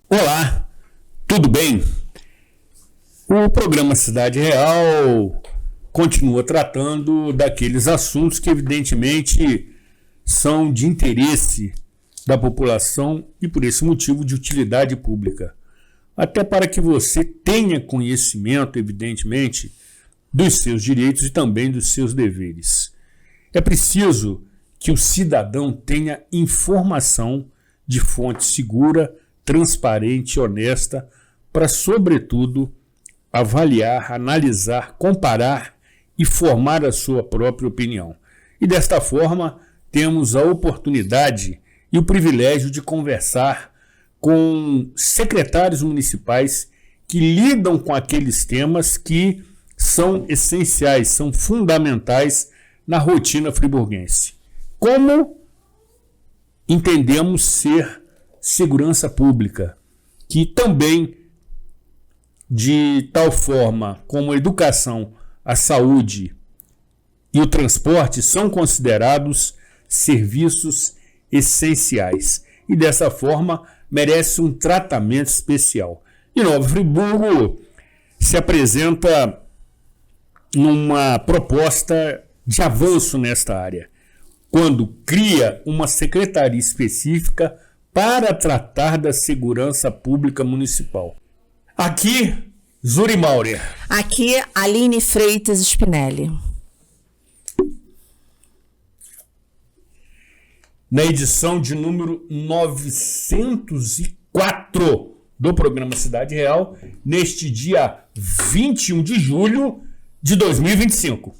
Olá, tudo bem? O programa Cidade Real continua tratando daqueles assuntos que evidentemente são de interesse da população e por esse motivo de utilidade pública. Até para que você tenha conhecimento, evidentemente, dos seus direitos e também dos seus deveres. É preciso que o cidadão tenha informação de fonte segura, transparente e honesta para, sobretudo, avaliar, analisar, comparar e formar a sua própria opinião. E desta forma, temos a oportunidade e o privilégio de conversar com secretários municipais que lidam com aqueles temas que são essenciais, são fundamentais na rotina friburguense. Como entendemos ser segurança pública, que também, de tal forma como a educação, a saúde e o transporte são considerados serviços essenciais e dessa forma merece um tratamento especial. E Nova Friburgo se apresenta numa proposta de avanço nesta área, quando cria uma secretaria específica para tratar da segurança pública municipal. Aqui, Zuri Maurer. Aqui, Aline Freitas Spinelli. Na edição de número 904 do programa Cidade Real, neste dia 21 de julho de 2025.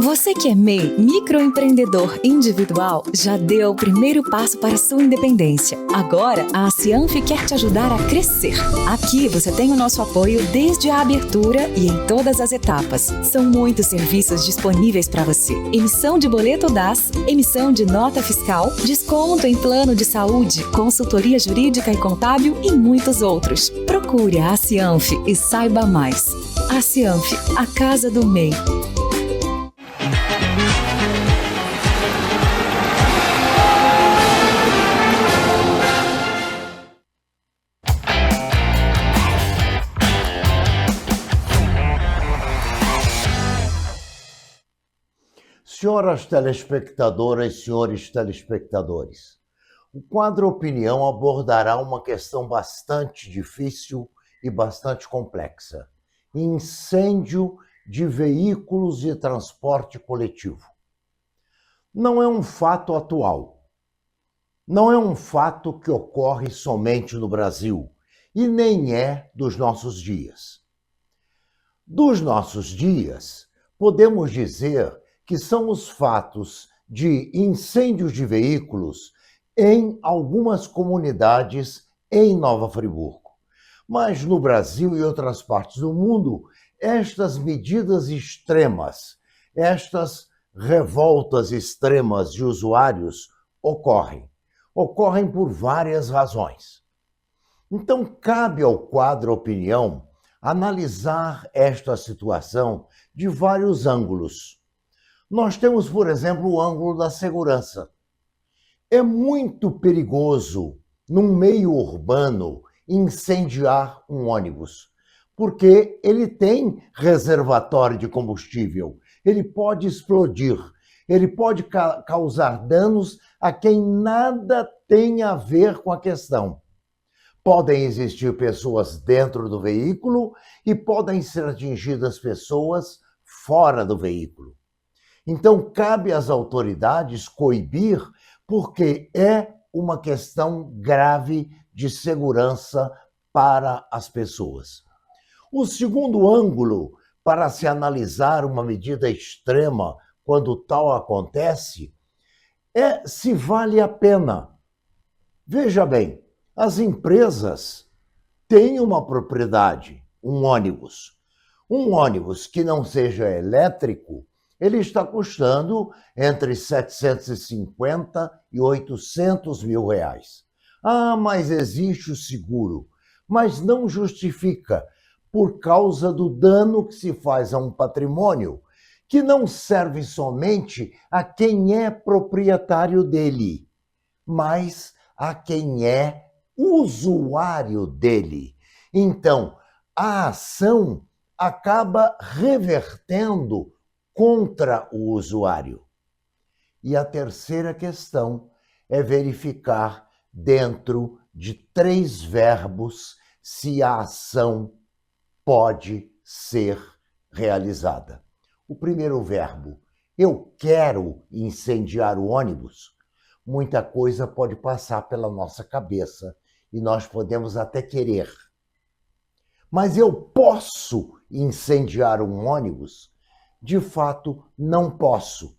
Você que é MEI, microempreendedor individual, já deu o primeiro passo para sua independência. Agora, a Cianf quer te ajudar a crescer. Aqui você tem o nosso apoio desde a abertura e em todas as etapas. São muitos serviços disponíveis para você. Emissão de boleto DAS, emissão de nota fiscal, desconto em plano de saúde, consultoria jurídica e contábil e muitos outros. Procure a Cianf e saiba mais. A Cianf, a casa do MEI. Senhoras telespectadoras, senhores telespectadores, o quadro Opinião abordará uma questão bastante difícil e bastante complexa: incêndio de veículos de transporte coletivo. Não é um fato atual, não é um fato que ocorre somente no Brasil e nem é dos nossos dias. Dos nossos dias, podemos dizer que são os fatos de incêndios de veículos em algumas comunidades em Nova Friburgo. Mas no Brasil e outras partes do mundo, estas medidas extremas, estas revoltas extremas de usuários ocorrem por várias razões. Então, cabe ao quadro Opinião analisar esta situação de vários ângulos. Nós temos, por exemplo, o ângulo da segurança. É muito perigoso, num meio urbano, incendiar um ônibus, porque ele tem reservatório de combustível, ele pode explodir, ele pode causar danos a quem nada tem a ver com a questão. Podem existir pessoas dentro do veículo e podem ser atingidas pessoas fora do veículo. Então, cabe às autoridades coibir, porque é uma questão grave de segurança para as pessoas. O segundo ângulo para se analisar uma medida extrema quando tal acontece é se vale a pena. Veja bem, as empresas têm uma propriedade, um ônibus. Um ônibus que não seja elétrico, ele está custando entre 750 e 800 mil reais. Ah, mas existe o seguro. mas não justifica por causa do dano que se faz a um patrimônio que não serve somente a quem é proprietário dele, mas a quem é usuário dele. Então, a ação acaba revertendo contra o usuário. E a terceira questão é verificar dentro de 3 verbos se a ação pode ser realizada. O primeiro verbo, eu quero incendiar o ônibus. Muita coisa pode passar pela nossa cabeça e nós podemos até querer. Mas eu posso incendiar um ônibus? De fato, não posso.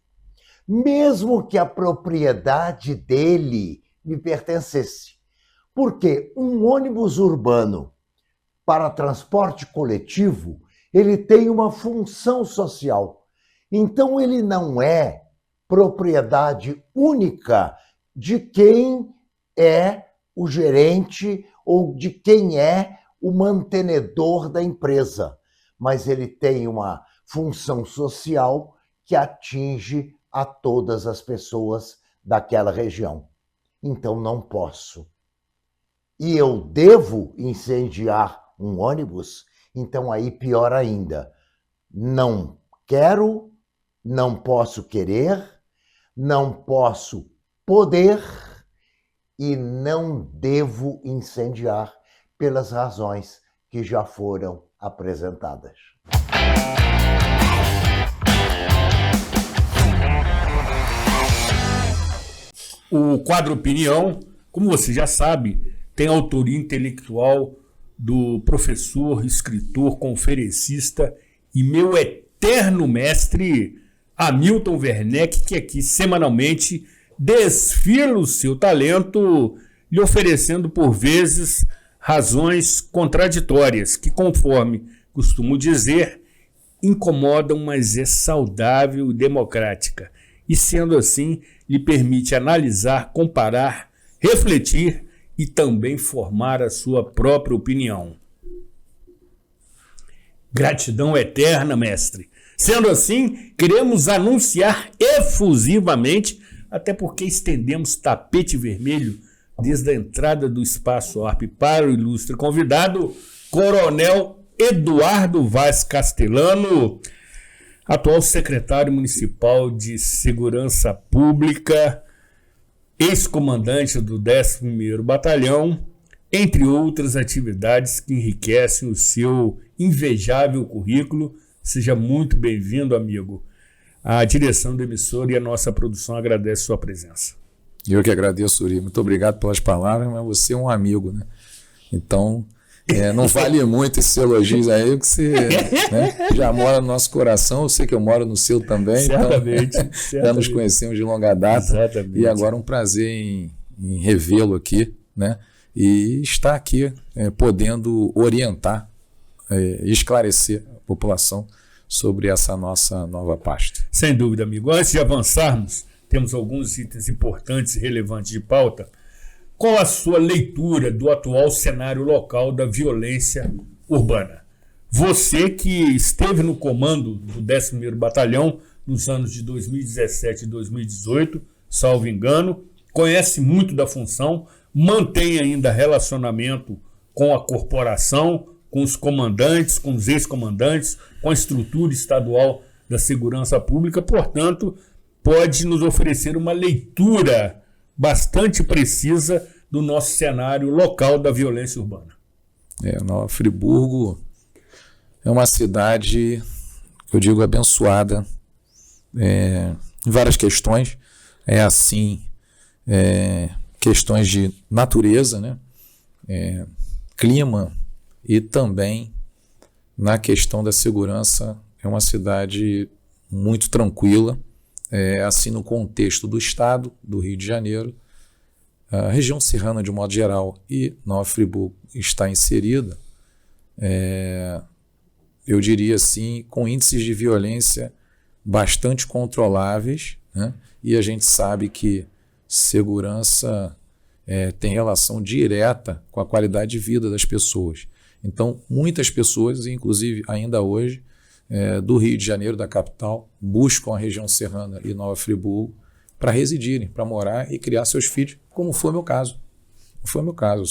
Mesmo que a propriedade dele me pertencesse. Porque um ônibus urbano para transporte coletivo, ele tem uma função social. Então, ele não é propriedade única de quem é o gerente ou de quem é o mantenedor da empresa, mas ele tem uma função social que atinge a todas as pessoas daquela região. Então, não posso. E eu devo incendiar um ônibus? Então, aí pior ainda. Não quero, não posso querer, não posso poder e não devo incendiar pelas razões que já foram apresentadas. O quadro Opinião, como você já sabe, tem autoria intelectual do professor, escritor, conferencista e meu eterno mestre Hamilton Werneck, que aqui semanalmente desfila o seu talento, lhe oferecendo por vezes razões contraditórias, que, conforme costumo dizer, incomodam, mas é saudável e democrática. E, sendo assim, lhe permite analisar, comparar, refletir e também formar a sua própria opinião. Gratidão eterna, mestre. Sendo assim, queremos anunciar efusivamente, até porque estendemos tapete vermelho desde a entrada do Espaço ARP para o ilustre convidado, Coronel Eduardo Vaz Castellano, atual secretário municipal de Segurança Pública, ex-comandante do 11º Batalhão, entre outras atividades que enriquecem o seu invejável currículo. Seja muito bem-vindo, amigo. A direção da emissora e a nossa produção agradece sua presença. Eu que agradeço, Uri. Muito obrigado pelas palavras, mas você é um amigo, né? Então, não vale muito esses elogios aí, que você já mora no nosso coração. Eu sei que eu moro no seu também. Certamente. Então, já nos conhecemos de longa data. Exatamente. E agora um prazer em revê-lo aqui, né? E estar aqui podendo orientar e esclarecer a população sobre essa nossa nova pasta. Sem dúvida, amigo. Antes de avançarmos, temos alguns itens importantes e relevantes de pauta. Qual a sua leitura do atual cenário local da violência urbana? Você que esteve no comando do 11º Batalhão nos anos de 2017 e 2018, salvo engano, conhece muito da função, mantém ainda relacionamento com a corporação, com os comandantes, com os ex-comandantes, com a estrutura estadual da segurança pública, portanto, pode nos oferecer uma leitura bastante precisa do nosso cenário local da violência urbana. Nova Friburgo é uma cidade, eu digo, abençoada em várias questões. Questões de natureza, né? Clima e também na questão da segurança. É uma cidade muito tranquila, assim no contexto do estado do Rio de Janeiro. A região serrana, de um modo geral, e Nova Friburgo está inserida, eu diria assim, com índices de violência bastante controláveis, né? E a gente sabe que segurança tem relação direta com a qualidade de vida das pessoas. Então, muitas pessoas, inclusive ainda hoje, do Rio de Janeiro, da capital, buscam a região serrana e Nova Friburgo para residirem, para morar e criar seus filhos, como foi o meu caso. Foi o meu caso.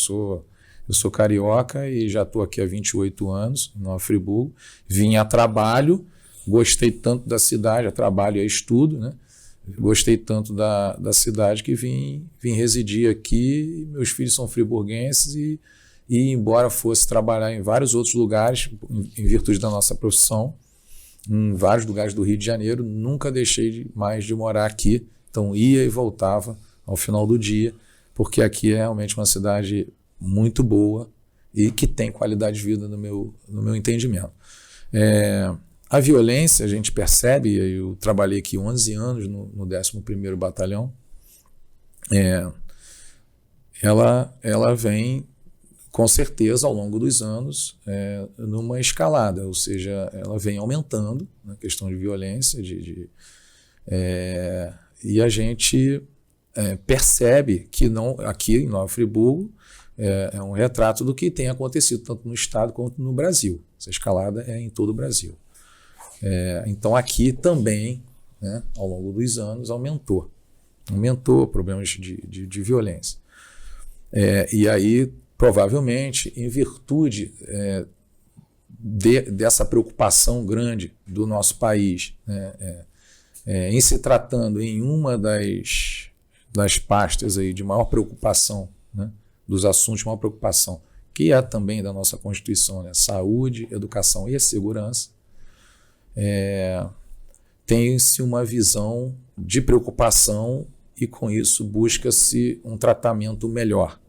Eu sou carioca e já estou aqui há 28 anos, em Nova Friburgo. Vim a trabalho, gostei tanto da cidade, a trabalho e a estudo, né? Gostei tanto da cidade que vim residir aqui. Meus filhos são friburguenses e embora fosse trabalhar em vários outros lugares, em virtude da nossa profissão, em vários lugares do Rio de Janeiro, nunca deixei mais de morar aqui. Então ia e voltava ao final do dia, porque aqui é realmente uma cidade muito boa e que tem qualidade de vida no meu entendimento. A violência, a gente percebe, eu trabalhei aqui 11 anos no 11º Batalhão, ela vem, com certeza, ao longo dos anos, numa escalada, ou seja, ela vem aumentando na questão de violência, e a gente percebe que aqui em Nova Friburgo é um retrato do que tem acontecido tanto no estado quanto no Brasil. Essa escalada é em todo o Brasil. Então aqui também, né, ao longo dos anos, aumentou problemas de violência. E aí, provavelmente, em virtude dessa preocupação grande do nosso país, né, em se tratando em uma das pastas aí de maior preocupação, né, dos assuntos de maior preocupação, que é também da nossa Constituição, né, saúde, educação e segurança, tem-se uma visão de preocupação e, com isso, busca-se um tratamento melhor.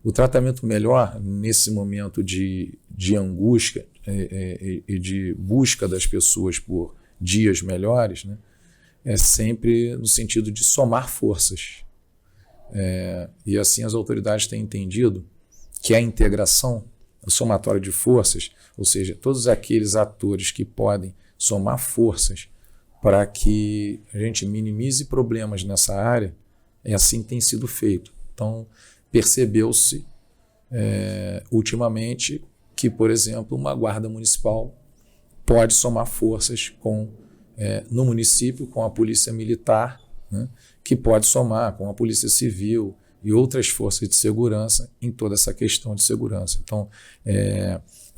O tratamento melhor, nesse momento de angústia e de busca das pessoas por dias melhores, né, é sempre no sentido de somar forças. E assim as autoridades têm entendido que a integração, o somatório de forças, ou seja, todos aqueles atores que podem somar forças para que a gente minimize problemas nessa área, assim tem sido feito. Então, percebeu-se ultimamente que, por exemplo, uma guarda municipal pode somar forças no município com a polícia militar, né, que pode somar com a polícia civil e outras forças de segurança em toda essa questão de segurança. Então,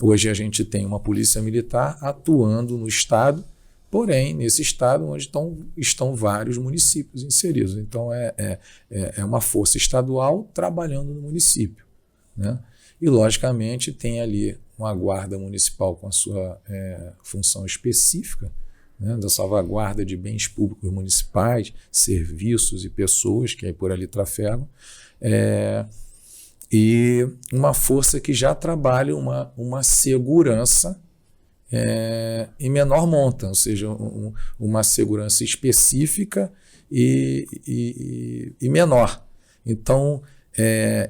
hoje a gente tem uma polícia militar atuando no estado, porém, nesse estado onde estão vários municípios inseridos. Então, é uma força estadual trabalhando no município, né? E, logicamente, tem ali uma guarda municipal com a sua função específica, né, da salvaguarda de bens públicos municipais, serviços e pessoas que aí por ali trafegam, e uma força que já trabalha uma segurança em menor monta, ou seja, uma segurança específica e menor. Então,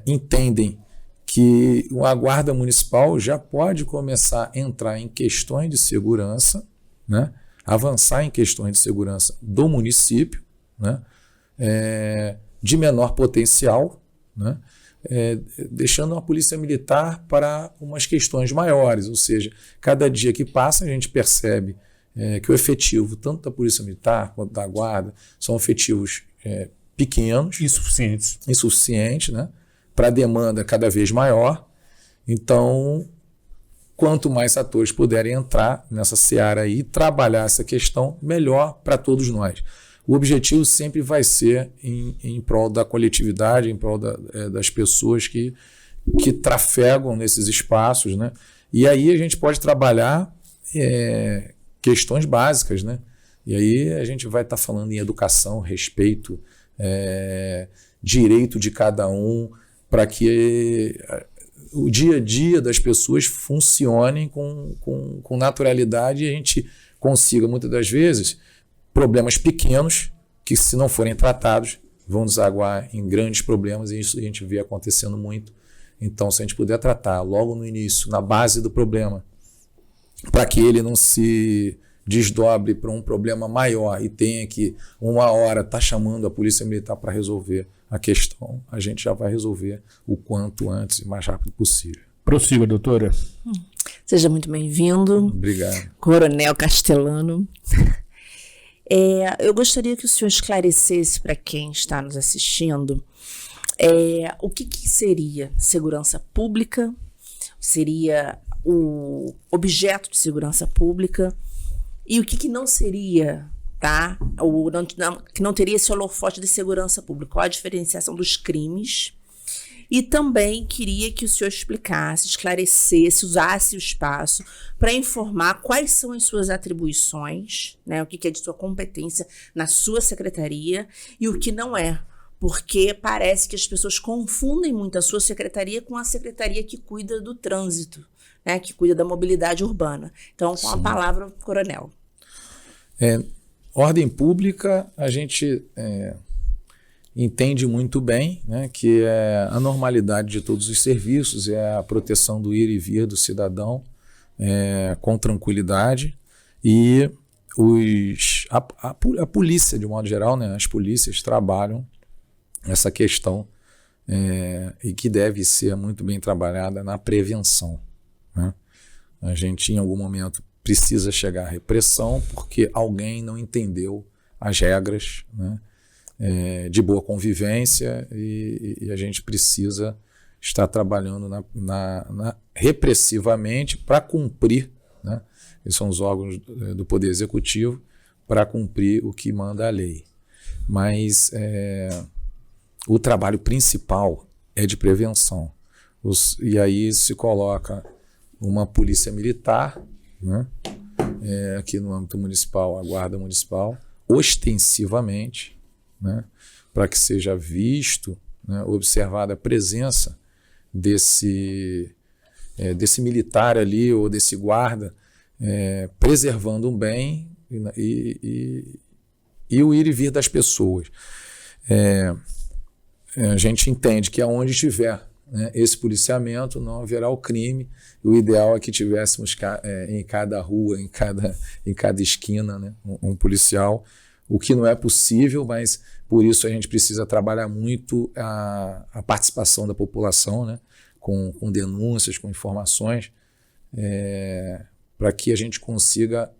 entendem que a guarda municipal já pode começar a entrar em questões de segurança, né, avançar em questões de segurança do município, né, de menor potencial, né, deixando a polícia militar para umas questões maiores, ou seja, cada dia que passa a gente percebe que o efetivo, tanto da polícia militar quanto da guarda, são efetivos pequenos, insuficientes, né, para a demanda cada vez maior. Então, quanto mais atores puderem entrar nessa seara aí e trabalhar essa questão, melhor para todos nós. O objetivo sempre vai ser em prol da coletividade, em prol das pessoas que trafegam nesses espaços, né? E aí a gente pode trabalhar questões básicas, né? E aí a gente vai estar falando em educação, respeito, direito de cada um, para que o dia a dia das pessoas funcionem com naturalidade e a gente consiga, muitas das vezes, problemas pequenos que, se não forem tratados, vão desaguar em grandes problemas, e isso a gente vê acontecendo muito. Então, se a gente puder tratar logo no início, na base do problema, para que ele não se desdobre para um problema maior e tenha que, uma hora, estar chamando a polícia militar para resolver a questão a gente já vai resolver o quanto antes e mais rápido possível. Prossiga, doutora. Seja muito bem-vindo. Obrigado. Coronel Castellano. Eu gostaria que o senhor esclarecesse para quem está nos assistindo o que seria segurança pública, seria o objeto de segurança pública e o que não seria, tá? Que não teria esse holofote de segurança pública. Qual a diferenciação dos crimes? E também queria que o senhor explicasse, esclarecesse, usasse o espaço para informar quais são as suas atribuições, né, o que é de sua competência na sua secretaria e o que não é, porque parece que as pessoas confundem muito a sua secretaria com a secretaria que cuida do trânsito, né, que cuida da mobilidade urbana. Então, com a palavra, coronel. Ordem pública, a gente entende muito bem, né, que é a normalidade de todos os serviços, é a proteção do ir e vir do cidadão com tranquilidade e a polícia, de modo geral, né, as polícias trabalham essa questão e que deve ser muito bem trabalhada na prevenção, né? A gente, em algum momento, precisa chegar à repressão porque alguém não entendeu as regras, né, de boa convivência e a gente precisa estar trabalhando repressivamente para cumprir, né, esses são os órgãos do Poder Executivo, para cumprir o que manda a lei. Mas o trabalho principal é de prevenção. E aí se coloca uma polícia militar, né, aqui no âmbito municipal, a Guarda Municipal, ostensivamente, né, para que seja visto, né, observada a presença desse militar ali ou desse guarda preservando um bem e o ir e vir das pessoas. A gente entende que aonde estiver, né, esse policiamento não haverá o crime. O ideal é que tivéssemos em cada rua, em cada esquina, né, um policial, o que não é possível, mas por isso a gente precisa trabalhar muito a participação da população, né, com denúncias, com informações, para que a gente consiga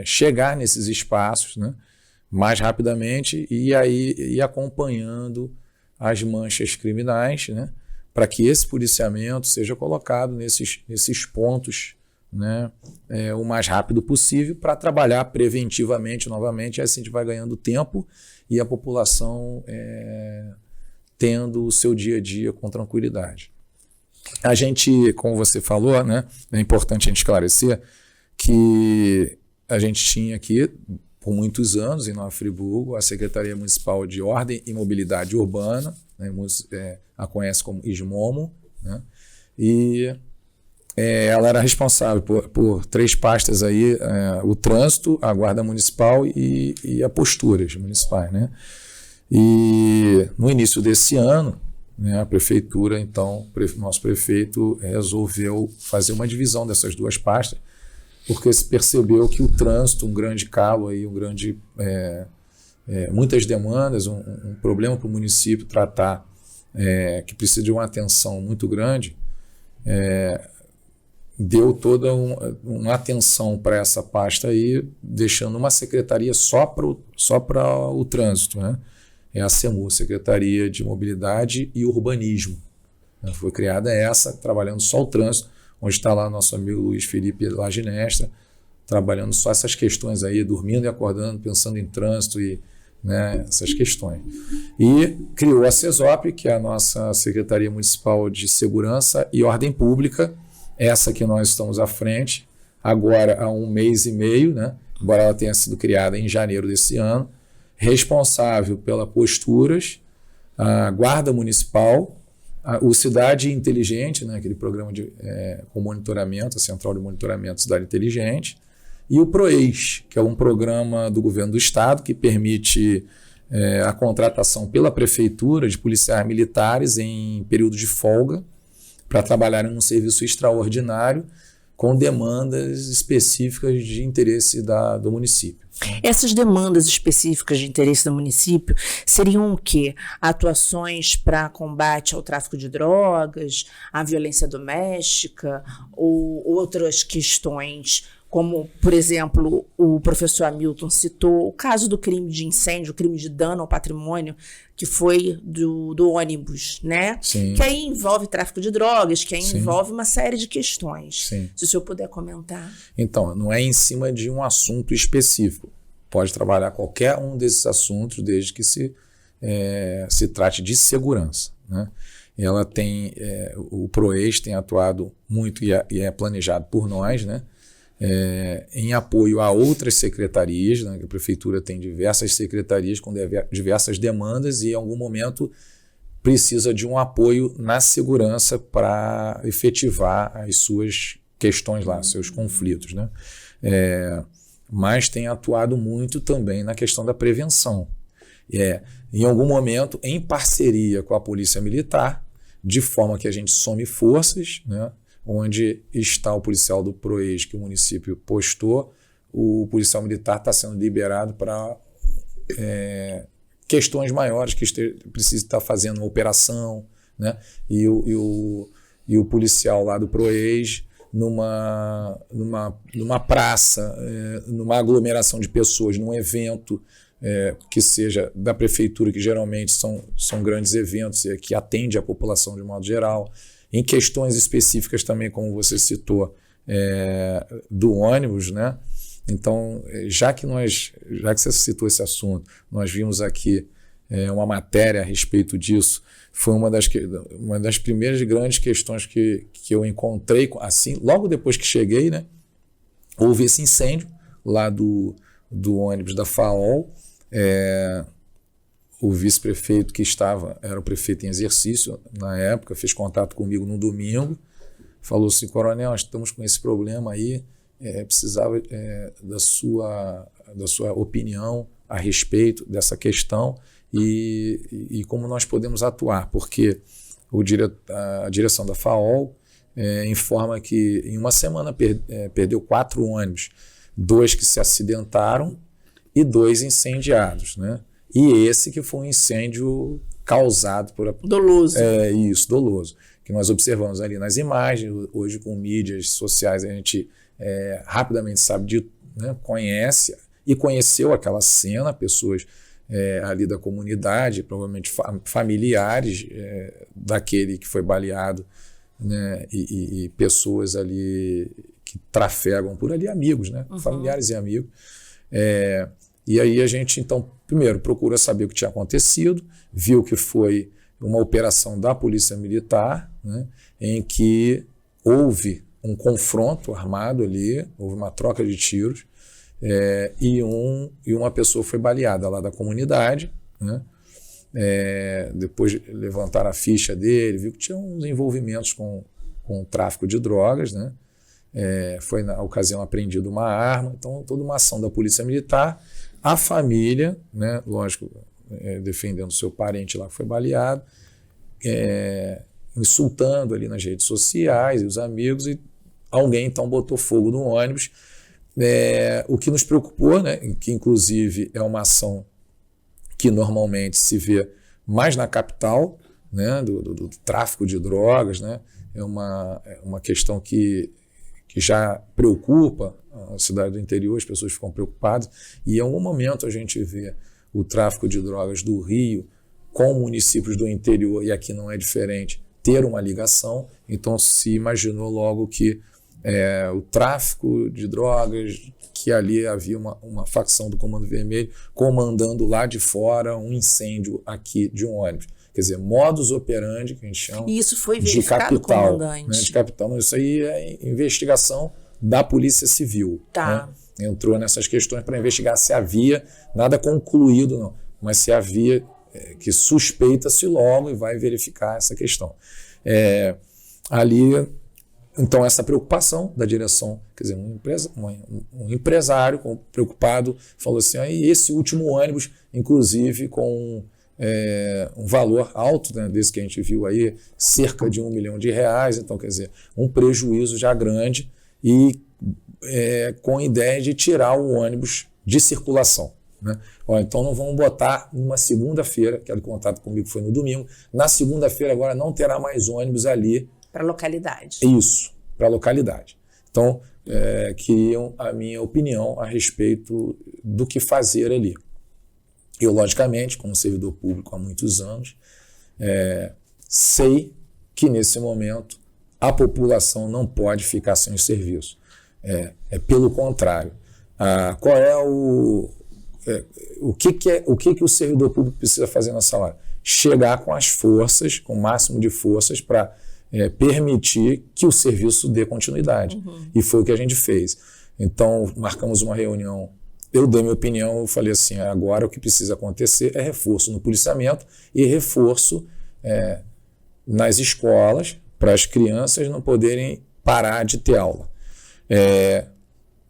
chegar nesses espaços, né, mais rapidamente e aí ir acompanhando as manchas criminais, né, para que esse policiamento seja colocado nesses pontos, né, o mais rápido possível para trabalhar preventivamente novamente, e assim a gente vai ganhando tempo e a população tendo o seu dia a dia com tranquilidade. A gente, como você falou, né, é importante a gente esclarecer que a gente tinha aqui, por muitos anos, em Nova Friburgo, a Secretaria Municipal de Ordem e Mobilidade Urbana, né, a conhece como ISMOMO, né, e ela era responsável por 3 pastas aí, o trânsito, a guarda municipal e a posturas municipais, né? E no início desse ano, né, a prefeitura, então, nosso prefeito resolveu fazer uma divisão dessas 2 pastas, porque se percebeu que o trânsito, um grande calo aí, muitas demandas, um problema para o município tratar, que precisa de uma atenção muito grande, deu toda uma atenção para essa pasta aí, deixando uma secretaria só para o trânsito, né? É a SEMU, Secretaria de Mobilidade e Urbanismo. Foi criada essa, trabalhando só o trânsito, onde está lá nosso amigo Luiz Felipe Laginestra, trabalhando só essas questões aí, dormindo e acordando, pensando em trânsito e, né, essas questões. E criou a CESOP, que é a nossa Secretaria Municipal de Segurança e Ordem Pública, essa que nós estamos à frente, agora há 1 mês e meio, né, embora ela tenha sido criada em janeiro desse ano, responsável pela posturas, a Guarda Municipal, o Cidade Inteligente, né, aquele programa com monitoramento, a Central de Monitoramento Cidade Inteligente, e o PROEIS, que é um programa do governo do estado que permite a contratação pela prefeitura de policiais militares em período de folga para trabalharem num serviço extraordinário com demandas específicas de interesse do município. Essas demandas específicas de interesse do município seriam o quê? Atuações para combate ao tráfico de drogas, à violência doméstica ou outras questões, como, por exemplo, o professor Hamilton citou o caso do crime de incêndio, o crime de dano ao patrimônio, que foi do ônibus, né? Sim. Que aí envolve tráfico de drogas, que aí Sim. envolve uma série de questões. Sim. Se o senhor puder comentar. Então, não é em cima de um assunto específico. Pode trabalhar qualquer um desses assuntos, desde que se trate de segurança, né? Ela tem, o PROES tem atuado muito e é planejado por nós, né? Em apoio a outras secretarias, né? A prefeitura tem diversas secretarias com diversas demandas e em algum momento precisa de um apoio na segurança para efetivar as suas questões lá, seus conflitos, né? Mas tem atuado muito também na questão da prevenção. Em algum momento, em parceria com a Polícia Militar, de forma que a gente some forças, né? Onde está o policial do PROES que o município postou, o policial militar está sendo liberado para questões maiores, que precisa estar fazendo uma operação, né? E o policial lá do PROES numa praça, numa aglomeração de pessoas, num evento que seja da prefeitura, que geralmente são grandes eventos e que atende a população de modo geral. Em questões específicas também, como você citou, do ônibus, né? Então, já que você citou esse assunto, nós vimos aqui uma matéria a respeito disso. Foi uma das primeiras grandes questões que eu encontrei, assim, logo depois que cheguei, né? Houve esse incêndio lá do ônibus da FAOL. O vice-prefeito que era o prefeito em exercício na época, fez contato comigo no domingo, falou assim: coronel, nós estamos com esse problema aí, precisava da sua opinião a respeito dessa questão e como nós podemos atuar, porque a direção da FAOL informa que em uma semana perdeu 4 ônibus, 2 que se acidentaram e 2 incendiados, né? E esse que foi um incêndio causado por... Doloso. Isso, doloso. Que nós observamos ali nas imagens, hoje com mídias sociais a gente rapidamente sabe né, conhece e conheceu aquela cena, pessoas ali da comunidade, provavelmente familiares daquele que foi baleado, né, e pessoas ali que trafegam por ali, amigos, né, familiares e amigos. E aí a gente, então, primeiro procura saber o que tinha acontecido, viu que foi uma operação da Polícia Militar, né, em que houve um confronto armado ali, houve uma troca de tiros, e uma pessoa foi baleada lá da comunidade, né. Depois levantaram a ficha dele, viu que tinha uns envolvimentos com o tráfico de drogas, né. Foi na ocasião apreendido uma arma, então toda uma ação da Polícia Militar. A família, né, lógico, defendendo seu parente lá que foi baleado, insultando ali nas redes sociais e os amigos, e alguém então botou fogo no ônibus. O que nos preocupou, né, que inclusive é uma ação que normalmente se vê mais na capital, né, do tráfico de drogas, né, é uma questão que já preocupa a cidade do interior, as pessoas ficam preocupadas, e em algum momento a gente vê o tráfico de drogas do Rio com municípios do interior, e aqui não é diferente, ter uma ligação. Então se imaginou logo que o tráfico de drogas, que ali havia uma facção do Comando Vermelho comandando lá de fora um incêndio aqui de um ônibus. Quer dizer, modus operandi, que a gente chama, e isso foi de verificado, capital, comandante? né, de capital. Não, isso aí é investigação da Polícia Civil. Tá. Né? Entrou nessas questões para investigar se havia, nada concluído não, mas se havia, que suspeita-se logo, e vai verificar essa questão. Ali, então, essa preocupação da direção, quer dizer, um empresário preocupado, falou assim: e esse último ônibus, inclusive com um valor alto, né, desse que a gente viu aí, cerca de R$1 milhão, então, quer dizer, um prejuízo já grande, e com a ideia de tirar o ônibus de circulação. Né? Então não vamos botar uma segunda-feira, que o contato comigo foi no domingo, na segunda-feira agora não terá mais ônibus ali. Para localidade. Isso, para localidade. Então, queriam a minha opinião a respeito do que fazer ali. Eu, logicamente, como servidor público há muitos anos, sei que nesse momento a população não pode ficar sem o serviço. Pelo contrário. Qual é o que o servidor público precisa fazer nessa hora? Chegar com as forças, com o máximo de forças para permitir que o serviço dê continuidade. E foi o que a gente fez. Então, marcamos uma reunião, eu dei minha opinião, eu falei assim, agora o que precisa acontecer é reforço no policiamento e reforço nas escolas, para as crianças não poderem parar de ter aula.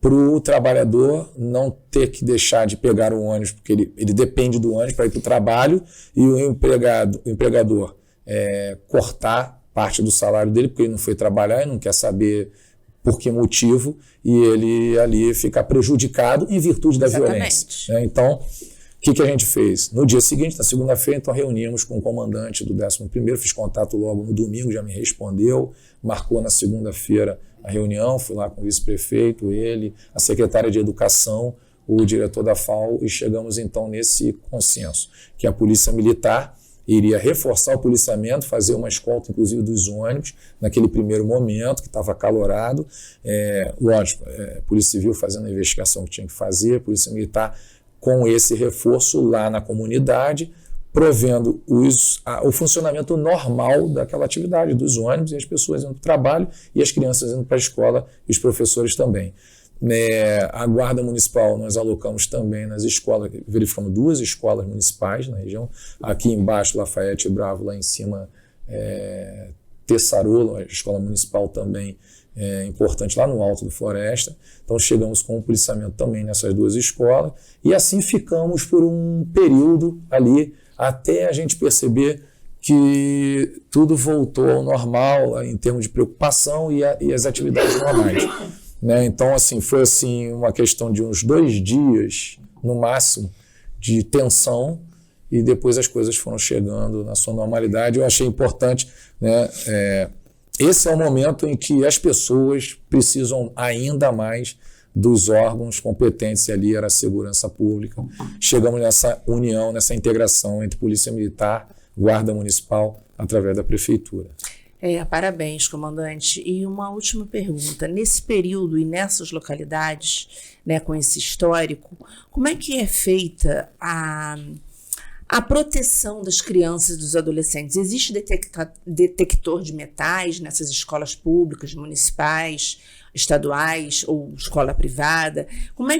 Para o trabalhador não ter que deixar de pegar o ônibus, porque ele depende do ônibus para ir para o trabalho, e o empregador cortar parte do salário dele, porque ele não foi trabalhar e não quer saber por que motivo, e ele ali ficar prejudicado em virtude da violência. Então, o que a gente fez? No dia seguinte, na segunda-feira, então reunimos com o comandante do 11º, fiz contato logo no domingo, já me respondeu, marcou na segunda-feira a reunião, fui lá com o vice-prefeito, ele, a secretária de Educação, o diretor da FAO, e chegamos então nesse consenso, que a Polícia Militar iria reforçar o policiamento, fazer uma escolta, inclusive, dos ônibus, naquele primeiro momento, que estava acalorado. Lógico, Polícia Civil fazendo a investigação que tinha que fazer, Polícia Militar com esse reforço lá na comunidade, provendo o funcionamento normal daquela atividade, dos ônibus, e as pessoas indo para o trabalho, e as crianças indo para a escola, e os professores também. A Guarda Municipal nós alocamos também nas escolas, verificamos 2 escolas municipais na região, aqui embaixo Lafayette e Bravo, lá em cima Tessarola, a escola municipal também importante lá no alto do Floresta. Então chegamos com o policiamento também nessas 2 escolas e assim ficamos por um período ali até a gente perceber que tudo voltou ao normal em termos de preocupação e as atividades normais. Então, assim, foi assim, uma questão de uns 2 dias, no máximo, de tensão, e depois as coisas foram chegando na sua normalidade. Eu achei importante, esse é o momento em que as pessoas precisam ainda mais dos órgãos competentes, ali era a segurança pública. Chegamos nessa união, nessa integração entre Polícia Militar, Guarda Municipal, através da Prefeitura. Parabéns, comandante. E uma última pergunta. Nesse período e nessas localidades, com esse histórico, como é que é feita a proteção das crianças e dos adolescentes? Existe detector de metais nessas escolas públicas, municipais, estaduais ou escola privada? Como é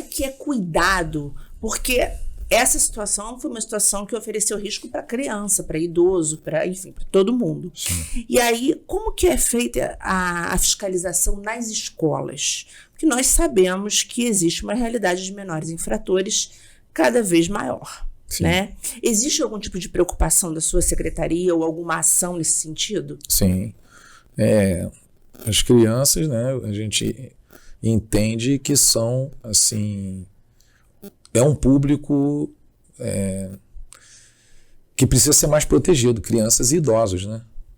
que é cuidado? Porque essa situação foi uma situação que ofereceu risco para criança, para idoso, para todo mundo. Sim. E aí, como que é feita a fiscalização nas escolas? Porque nós sabemos que existe uma realidade de menores infratores cada vez maior. Existe algum tipo de preocupação da sua secretaria ou alguma ação nesse sentido? Sim. As crianças, a gente entende que são, assim, um público que precisa ser mais protegido, crianças e idosos,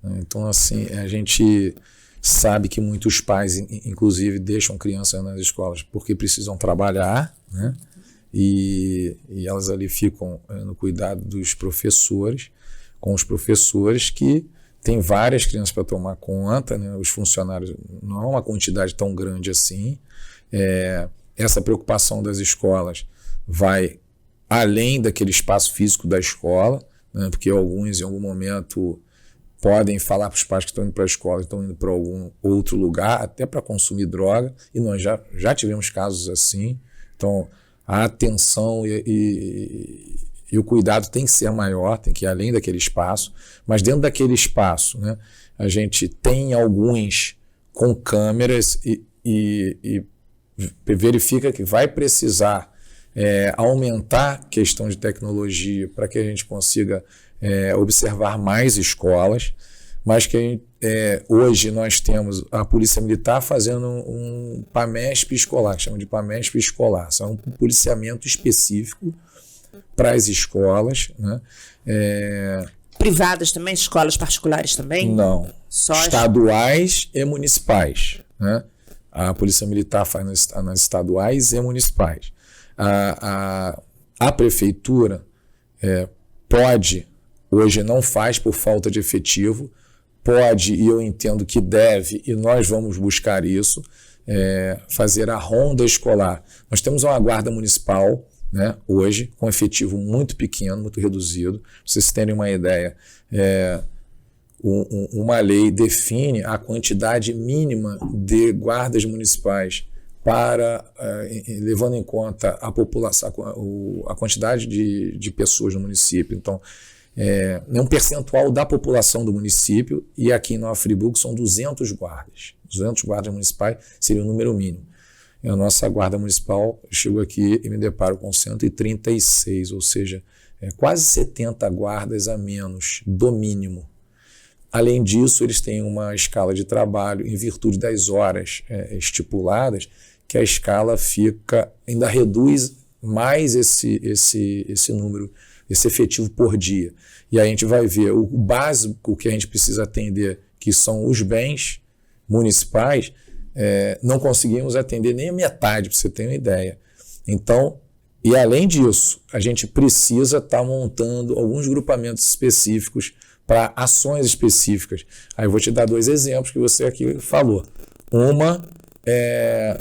Então, assim, a gente sabe que muitos pais, inclusive, deixam crianças nas escolas porque precisam trabalhar, e elas ali ficam no cuidado dos professores, com os professores que tem várias crianças para tomar conta, os funcionários não é uma quantidade tão grande assim. Essa preocupação das escolas vai além daquele espaço físico da escola, porque alguns em algum momento podem falar para os pais que estão indo para a escola, estão indo para algum outro lugar, até para consumir droga, e nós já tivemos casos assim. Então, a atenção e o cuidado tem que ser maior, tem que ir além daquele espaço, mas dentro daquele espaço, a gente tem alguns com câmeras e verifica que vai precisar aumentar a questão de tecnologia para que a gente consiga observar mais escolas, mas que hoje nós temos a Polícia Militar fazendo um PAMESP escolar, que chama de PAMESP escolar. Isso é um policiamento específico para as escolas, né? Privadas também? Escolas particulares também? Não. Só estaduais e municipais, né? A Polícia Militar faz nas estaduais e municipais. A prefeitura pode, hoje não faz por falta de efetivo, pode, e eu entendo que deve, e nós vamos buscar isso, fazer a ronda escolar. Nós temos uma guarda municipal, né, hoje, com efetivo muito pequeno, muito reduzido. Para vocês terem uma ideia, uma lei define a quantidade mínima de guardas municipais para, levando em conta a população, a quantidade de pessoas no município. Então, é um percentual da população do município, e aqui em Nova Friburgo são 200 guardas. 200 guardas municipais seria o número mínimo. E a nossa guarda municipal, eu chego aqui e me deparo com 136, ou seja, quase 70 guardas a menos do mínimo. Além disso, eles têm uma escala de trabalho em virtude das horas estipuladas, que a escala ainda reduz mais esse número, esse efetivo por dia. E aí a gente vai ver o básico que a gente precisa atender, que são os bens municipais, não conseguimos atender nem a metade, para você ter uma ideia. Então, e além disso, a gente precisa estar montando alguns grupamentos específicos para ações específicas. Aí eu vou te dar 2 exemplos que você aqui falou. Uma é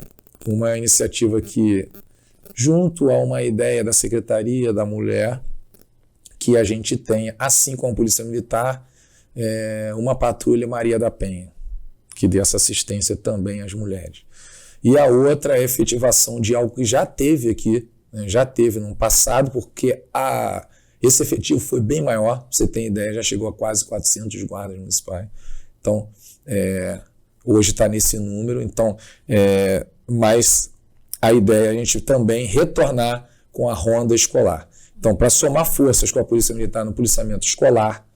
uma iniciativa que, junto a uma ideia da Secretaria da Mulher, que a gente tenha, assim como a Polícia Militar, uma patrulha Maria da Penha, que dê essa assistência também às mulheres. E a outra é a efetivação de algo que já teve aqui, né, já teve no passado, porque esse efetivo foi bem maior, pra você ter ideia, já chegou a quase 400 guardas municipais. Então, hoje está nesse número, então, mas a ideia é a gente também retornar com a ronda escolar. Então, para somar forças com a Polícia Militar no policiamento escolar,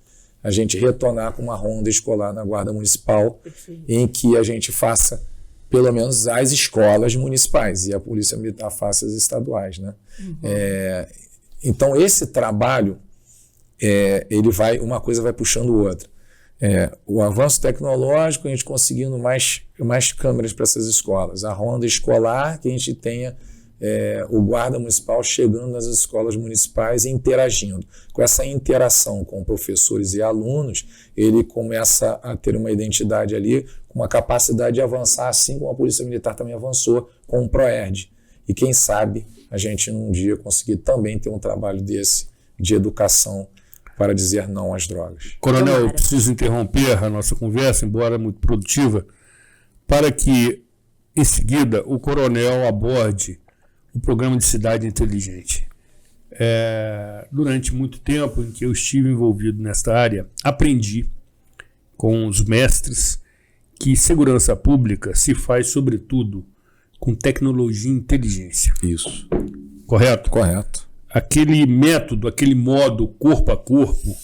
a gente retornar com uma ronda escolar na Guarda Municipal, em que a gente faça, pelo menos, as escolas municipais, e a Polícia Militar faça as estaduais, né? Uhum. Então, esse trabalho, uma coisa vai puxando outra. O avanço tecnológico, a gente conseguindo mais câmeras para essas escolas. A ronda escolar, que a gente tenha o guarda municipal chegando nas escolas municipais e interagindo. Com essa interação com professores e alunos, ele começa a ter uma identidade ali, com uma capacidade de avançar, assim como a Polícia Militar também avançou com o PROERD. E quem sabe a gente um dia conseguir também ter um trabalho desse de educação para dizer não às drogas. Coronel, eu preciso interromper a nossa conversa, embora muito produtiva, para que, em seguida, o coronel aborde o programa de Cidade Inteligente. Durante muito tempo em que eu estive envolvido nesta área, aprendi com os mestres que segurança pública se faz, sobretudo, com tecnologia e inteligência. Isso. Correto? Correto. Aquele método, aquele modo corpo a corpo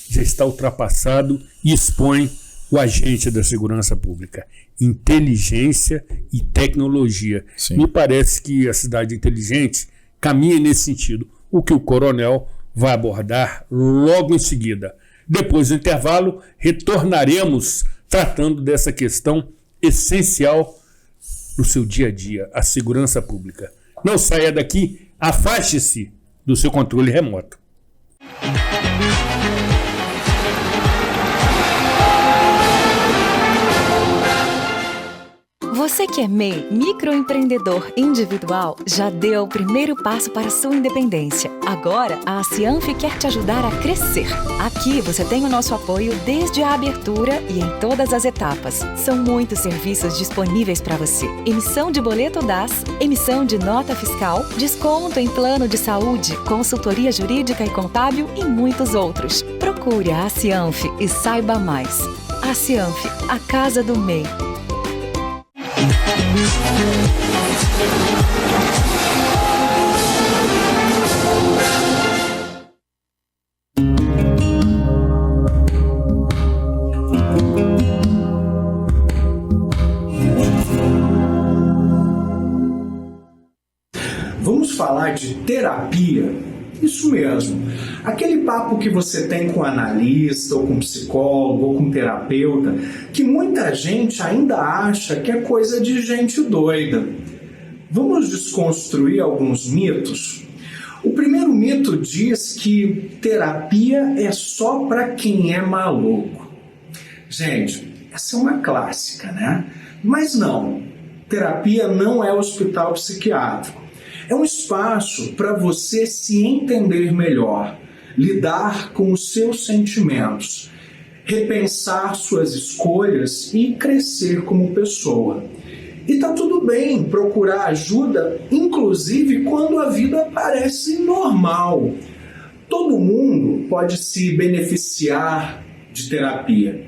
já está ultrapassado e expõe o agente da segurança pública. Inteligência e tecnologia. Sim. Me parece que a cidade inteligente caminha nesse sentido, o que o coronel vai abordar logo em seguida. Depois do intervalo, retornaremos tratando dessa questão essencial no seu dia a dia, a segurança pública. Não saia daqui, afaste-se do seu controle remoto. Você que é MEI, microempreendedor individual, já deu o primeiro passo para a sua independência. Agora, a Cianf quer te ajudar a crescer. Aqui você tem o nosso apoio desde a abertura e em todas as etapas. São muitos serviços disponíveis para você. Emissão de boleto DAS, emissão de nota fiscal, desconto em plano de saúde, consultoria jurídica e contábil e muitos outros. Procure a Cianf e saiba mais. A Cianf, a casa do MEI. Vamos falar de terapia? Isso mesmo. Aquele papo que você tem com analista, ou com psicólogo, ou com terapeuta, que muita gente ainda acha que é coisa de gente doida. Vamos desconstruir alguns mitos? O primeiro mito diz que terapia é só para quem é maluco. Gente, essa é uma clássica, né? Mas não, terapia não é hospital psiquiátrico. É um espaço para você se entender melhor, lidar com os seus sentimentos, repensar suas escolhas e crescer como pessoa. E tá tudo bem procurar ajuda, inclusive quando a vida parece normal. Todo mundo pode se beneficiar de terapia.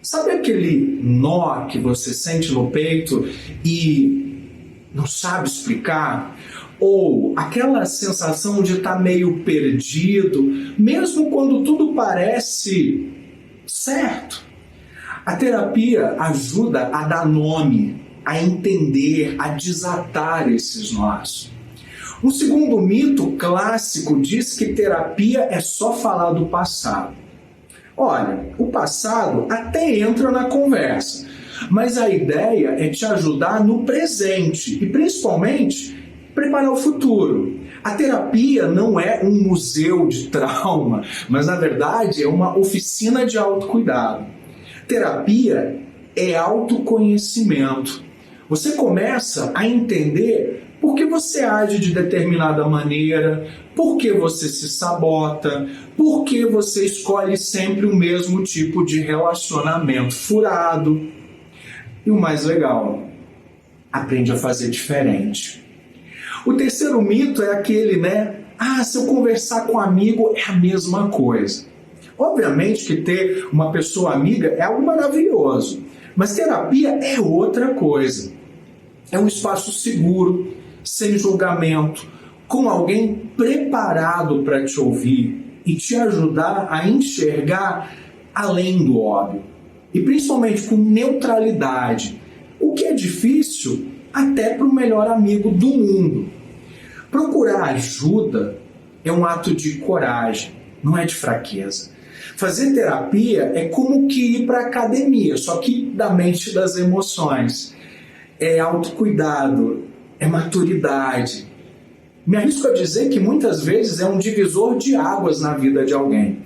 Sabe aquele nó que você sente no peito e não sabe explicar? Ou aquela sensação de estar meio perdido, mesmo quando tudo parece certo? A terapia ajuda a dar nome, a entender, a desatar esses nós. Um segundo mito clássico diz que terapia é só falar do passado. Olha, o passado até entra na conversa, mas a ideia é te ajudar no presente e principalmente preparar o futuro. A terapia não é um museu de trauma, mas na verdade é uma oficina de autocuidado. Terapia é autoconhecimento. Você começa a entender por que você age de determinada maneira, por que você se sabota, por que você escolhe sempre o mesmo tipo de relacionamento furado. E o mais legal, aprende a fazer diferente. O terceiro mito é aquele, se eu conversar com um amigo é a mesma coisa. Obviamente que ter uma pessoa amiga é algo maravilhoso, mas terapia é outra coisa. É um espaço seguro, sem julgamento, com alguém preparado para te ouvir e te ajudar a enxergar além do óbvio. E principalmente com neutralidade, o que é difícil até para o melhor amigo do mundo. Procurar ajuda é um ato de coragem, não é de fraqueza. Fazer terapia é como que ir para a academia, só que da mente e das emoções. É autocuidado, é maturidade. Me arrisco a dizer que muitas vezes é um divisor de águas na vida de alguém.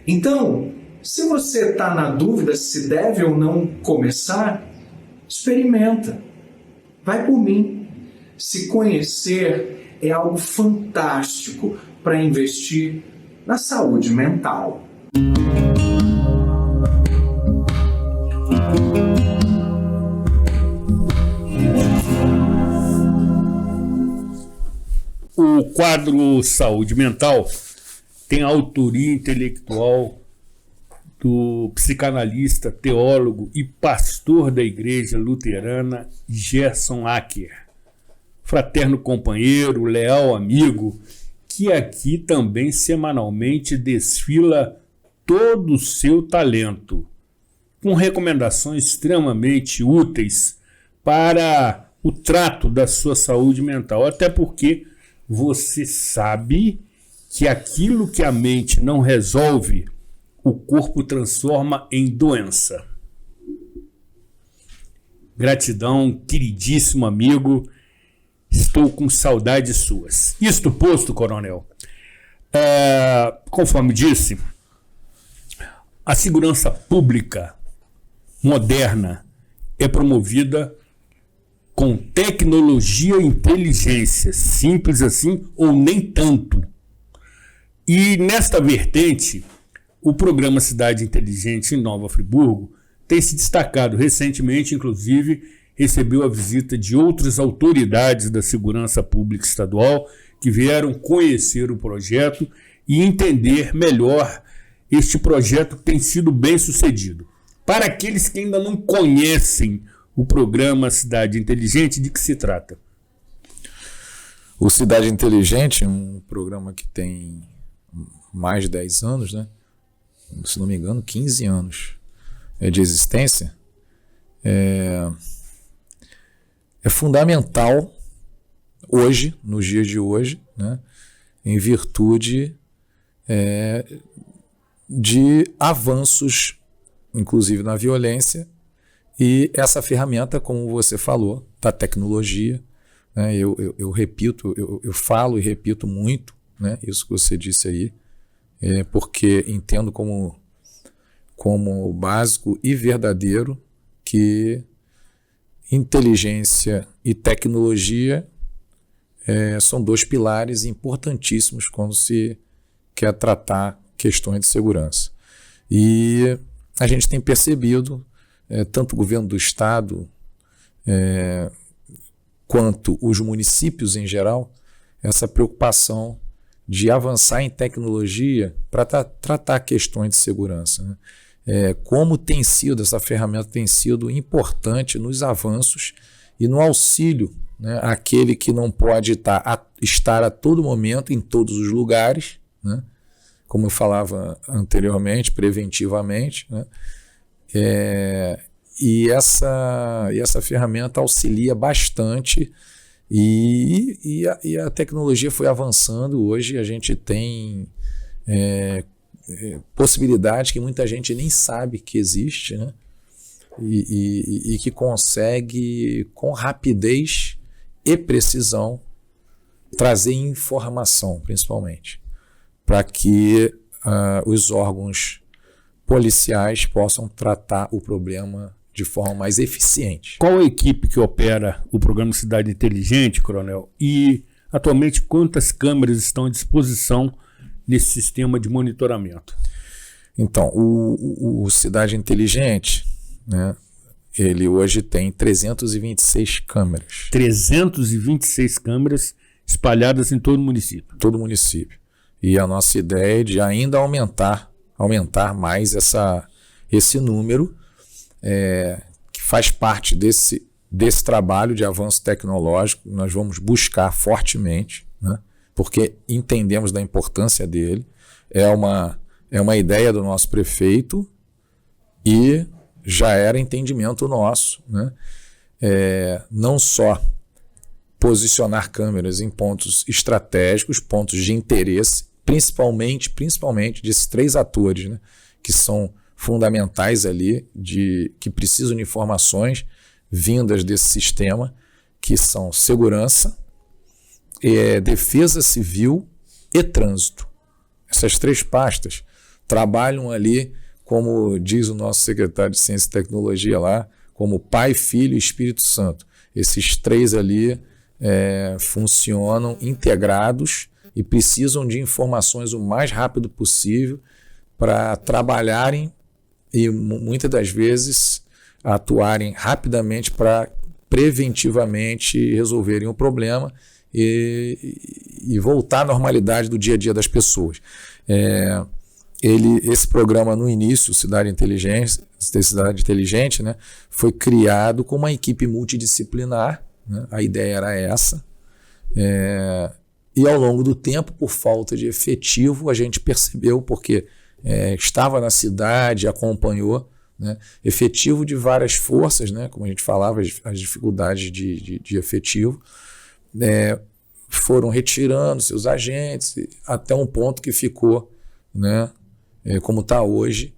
Então, se você está na dúvida se deve ou não começar, experimenta. Vai por mim. Se conhecer é algo fantástico para investir na saúde mental. O quadro Saúde Mental tem a autoria intelectual do psicanalista, teólogo e pastor da Igreja Luterana Gerson Acker, fraterno companheiro, leal amigo, que aqui também semanalmente desfila todo o seu talento, com recomendações extremamente úteis para o trato da sua saúde mental, até porque você sabe que aquilo que a mente não resolve, o corpo transforma em doença. Gratidão, queridíssimo amigo. Estou com saudades suas. Isto posto, coronel, conforme disse, a segurança pública moderna é promovida com tecnologia e inteligência, simples assim ou nem tanto. E nesta vertente, o programa Cidade Inteligente em Nova Friburgo tem se destacado recentemente, inclusive recebeu a visita de outras autoridades da segurança pública estadual que vieram conhecer o projeto e entender melhor este projeto que tem sido bem sucedido. Para aqueles que ainda não conhecem o programa Cidade Inteligente, de que se trata? O Cidade Inteligente é um programa que tem mais de 10 anos, né? Se não me engano, 15 anos de existência. É fundamental hoje, nos dias de hoje, né, em virtude de avanços, inclusive na violência, e essa ferramenta, como você falou, da tecnologia, né, eu repito, eu falo e repito muito, né, isso que você disse aí, porque entendo como básico e verdadeiro que inteligência e tecnologia são dois pilares importantíssimos quando se quer tratar questões de segurança. E a gente tem percebido, tanto o governo do estado quanto os municípios em geral, essa preocupação de avançar em tecnologia para tratar questões de segurança, né? Como tem sido, essa ferramenta tem sido importante nos avanços e no auxílio, né, àquele que não pode estar a todo momento em todos os lugares, né, como eu falava anteriormente, preventivamente, né, e essa ferramenta auxilia bastante e a tecnologia foi avançando. Hoje a gente tem possibilidades que muita gente nem sabe que existe, né? E que consegue, com rapidez e precisão, trazer informação, principalmente, para que os órgãos policiais possam tratar o problema de forma mais eficiente. Qual a equipe que opera o programa Cidade Inteligente, Coronel? E, atualmente, quantas câmeras estão à disposição nesse sistema de monitoramento? Então, o Cidade Inteligente, né, ele hoje tem 326 câmeras. 326 câmeras espalhadas em todo o município. Todo o município. E a nossa ideia é de ainda aumentar mais esse número, que faz parte desse trabalho de avanço tecnológico. Nós vamos buscar fortemente, né, porque entendemos da importância dele. É uma ideia do nosso prefeito e já era entendimento nosso, né? Não só posicionar câmeras em pontos estratégicos, pontos de interesse, principalmente desses três atores, né, que são fundamentais ali, que precisam de informações vindas desse sistema, que são segurança, defesa civil e trânsito. Essas três pastas trabalham ali, como diz o nosso secretário de Ciência e Tecnologia lá, como Pai, Filho e Espírito Santo. Esses três ali funcionam integrados e precisam de informações o mais rápido possível para trabalharem e muitas das vezes atuarem rapidamente para preventivamente resolverem o problema e voltar à normalidade do dia a dia das pessoas. Esse programa, no início, Cidade Inteligente, né, foi criado com uma equipe multidisciplinar, né? A ideia era essa. E ao longo do tempo, por falta de efetivo, a gente percebeu, porque estava na cidade, acompanhou, né, efetivo de várias forças, né, como a gente falava, as dificuldades de efetivo, foram retirando seus agentes até um ponto que ficou, né, como está hoje,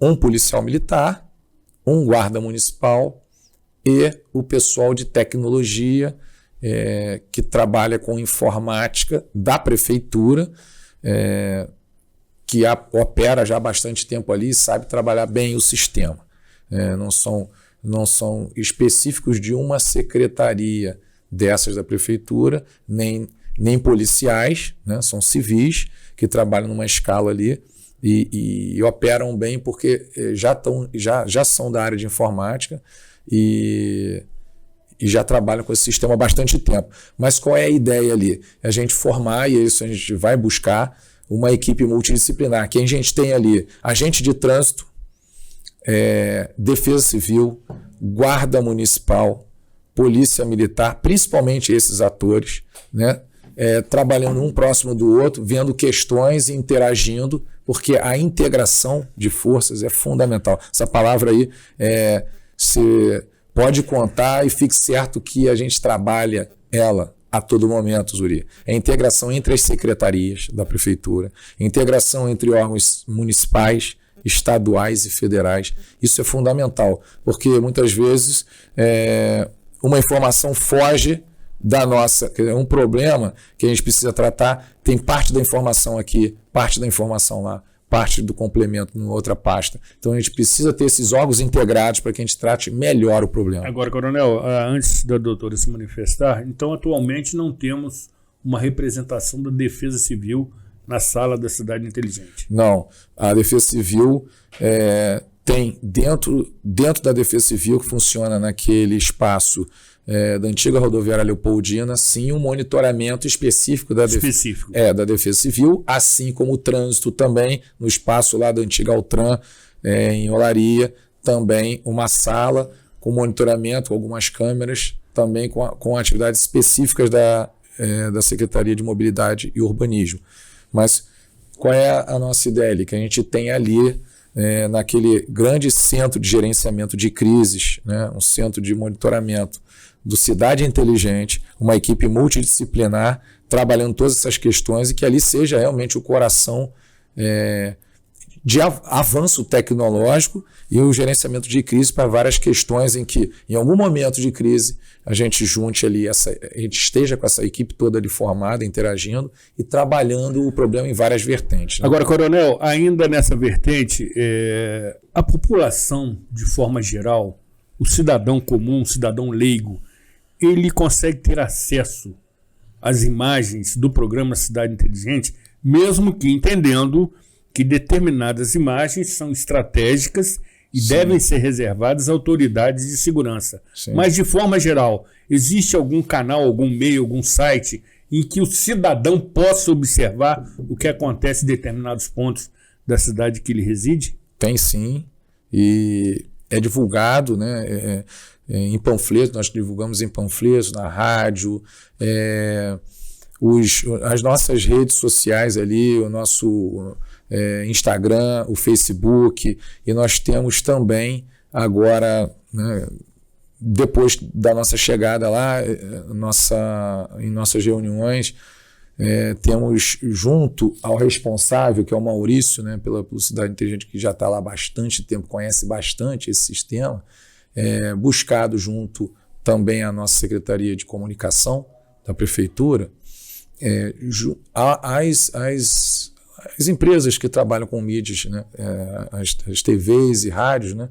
um policial militar, um guarda municipal e o pessoal de tecnologia que trabalha com informática da prefeitura, que opera já há bastante tempo ali e sabe trabalhar bem o sistema. Não são específicos de uma secretaria dessas da prefeitura, nem policiais, né? São civis que trabalham numa escala ali e operam bem porque já são da área de informática e já trabalham com esse sistema há bastante tempo. Mas qual é a ideia ali? É a gente formar, e isso a gente vai buscar, uma equipe multidisciplinar. Quem a gente tem ali? Agente de trânsito, defesa civil, guarda municipal, polícia militar, principalmente esses atores, né? Trabalhando um próximo do outro, vendo questões e interagindo, porque a integração de forças é fundamental. Essa palavra aí, pode contar e fique certo que a gente trabalha ela a todo momento, Zuri. É a integração entre as secretarias da prefeitura, integração entre órgãos municipais, estaduais e federais. Isso é fundamental, porque muitas vezes uma informação foge da nossa... Um problema que a gente precisa tratar, tem parte da informação aqui, parte da informação lá, parte do complemento em outra pasta. Então a gente precisa ter esses órgãos integrados para que a gente trate melhor o problema. Agora, Coronel, antes da doutora se manifestar, então atualmente não temos uma representação da Defesa Civil na sala da Cidade Inteligente. Não, a Defesa Civil tem dentro da Defesa Civil, que funciona naquele espaço da antiga rodoviária Leopoldina, sim, um monitoramento específico da Defesa Civil, assim como o trânsito também, no espaço lá da antiga Altran, em Olaria, também uma sala com monitoramento, algumas câmeras, também com atividades específicas da Secretaria de Mobilidade e Urbanismo. Mas qual é a nossa ideia, que a gente tem ali, naquele grande centro de gerenciamento de crises, né, um centro de monitoramento do Cidade Inteligente, uma equipe multidisciplinar trabalhando todas essas questões e que ali seja realmente o coração de avanço tecnológico e o gerenciamento de crise para várias questões em que, em algum momento de crise, a gente junte ali, a gente esteja com essa equipe toda ali formada, interagindo e trabalhando o problema em várias vertentes. Né? Agora, Coronel, ainda nessa vertente, a população, de forma geral, o cidadão comum, o cidadão leigo, ele consegue ter acesso às imagens do programa Cidade Inteligente, mesmo que entendendo que determinadas imagens são estratégicas e Sim. devem ser reservadas a autoridades de segurança. Sim. Mas, de forma geral, existe algum canal, algum meio, algum site em que o cidadão possa observar o que acontece em determinados pontos da cidade que ele reside? Tem sim, e é divulgado, né? Em panfletos, nós divulgamos em panfletos, na rádio, as nossas redes sociais ali, o nosso Instagram, o Facebook, e nós temos também agora, né, depois da nossa chegada lá, em nossas reuniões, temos junto ao responsável, que é o Maurício, né, pela Cidade Inteligente, que já está lá há bastante tempo, conhece bastante esse sistema, buscado junto também à nossa Secretaria de Comunicação da Prefeitura, as empresas que trabalham com mídias, né, as TVs e rádios, né,